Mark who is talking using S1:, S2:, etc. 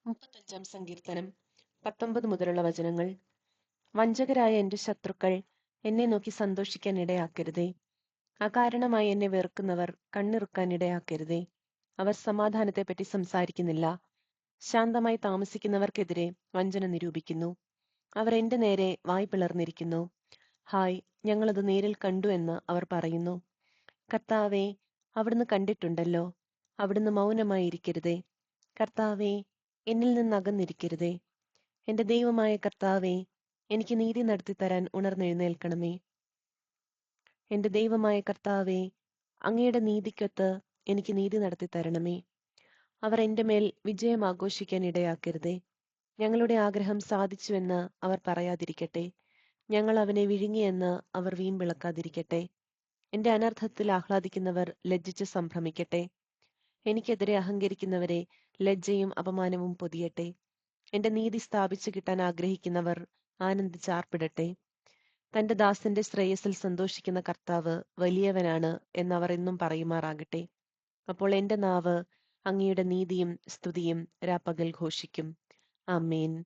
S1: 35 സങ്കീർത്തനം 19 മുതലുള്ള വചനങ്ങൾ. വഞ്ചകരായ എന്റെ ശത്രുക്കൾ എന്നെ നോക്കി സന്തോഷിക്കാൻ ഇടയാക്കരുതേ. അകാരണമായി എന്നെ വെറുക്കുന്നവർ കണ്ണിറുക്കാൻ ഇടയാക്കരുതേ. അവർ സമാധാനത്തെപ്പറ്റി സംസാരിക്കുന്നില്ല. ശാന്തമായി താമസിക്കുന്നവർക്കെതിരെ വഞ്ചന നിരൂപിക്കുന്നു. അവർ എന്റെ നേരെ വായ് പിളർന്നിരിക്കുന്നു. ഹായ്, ഞങ്ങളത് നേരിൽ കണ്ടു എന്ന് അവർ പറയുന്നു. കർത്താവേ, അവിടുന്ന് കണ്ടിട്ടുണ്ടല്ലോ. അവിടുന്ന് മൗനമായിരിക്കരുതേ. കർത്താവേ, എന്നിൽ നിന്ന് അകന്നിരിക്കരുതേ. എന്റെ ദൈവമായ കർത്താവേ, എനിക്ക് നീതി നടത്തിത്തരാൻ ഉണർന്നെഴുന്നേൽക്കണമേ. എന്റെ ദൈവമായ കർത്താവേ, അങ്ങയുടെ നീതിക്കൊത്ത് എനിക്ക് നീതി നടത്തിത്തരണമേ. അവർ എന്റെ മേൽ വിജയം ആഘോഷിക്കാൻ ഇടയാക്കരുതേ. ഞങ്ങളുടെ ആഗ്രഹം സാധിച്ചുവെന്ന് അവർ പറയാതിരിക്കട്ടെ. ഞങ്ങൾ അവനെ വിഴുങ്ങിയെന്ന് അവർ വീമ്പിളക്കാതിരിക്കട്ടെ. എന്റെ അനർത്ഥത്തിൽ ആഹ്ലാദിക്കുന്നവർ ലജ്ജിച്ച് സംഭ്രമിക്കട്ടെ. എനിക്കെതിരെ അഹങ്കരിക്കുന്നവരെ ലജ്ജയും അപമാനവും പൊതിയട്ടെ. എന്റെ നീതി സ്ഥാപിച്ചു കിട്ടാൻ ആഗ്രഹിക്കുന്നവർ ആനന്ദിച്ചാർപ്പിടട്ടെ. തന്റെ ദാസന്റെ ശ്രേയസിൽ സന്തോഷിക്കുന്ന കർത്താവ് വലിയവനാണ് എന്നവർ എന്നും പറയുമാറാകട്ടെ. അപ്പോൾ എന്റെ നാവ് അങ്ങയുടെ നീതിയും സ്തുതിയും രാപ്പകൽ ഘോഷിക്കും. ആമേൻ.